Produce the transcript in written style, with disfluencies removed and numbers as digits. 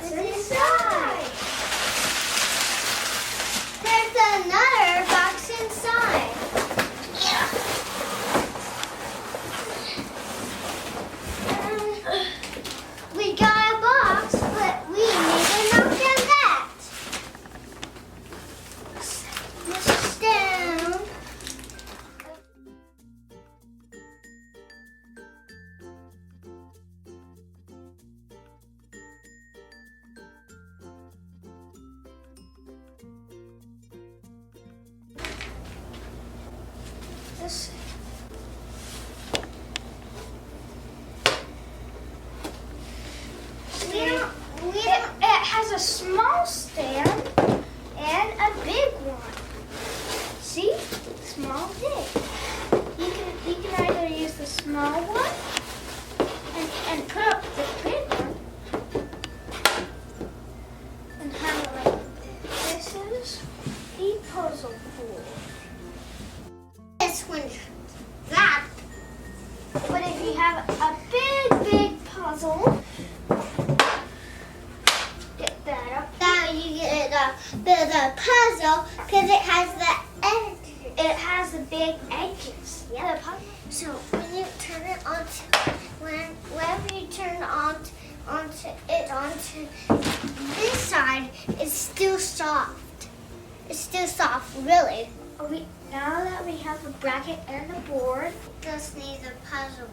What's inside? There's another box inside. Yeah. We got a box, but we need to knock down that. This is down. This. It has a small stand and a big one. See? Small, big. You can either use the small one and put up the big one and have it like this. This is the puzzle board. This one's that. But if you have a big puzzle, get that up. Now you get the puzzle because it has the edge. It has the big edges. Yeah. So when you turn it whenever you turn onto this side, it's still soft. It's still soft, really. Now that we have the bracket and the board, just need the puzzle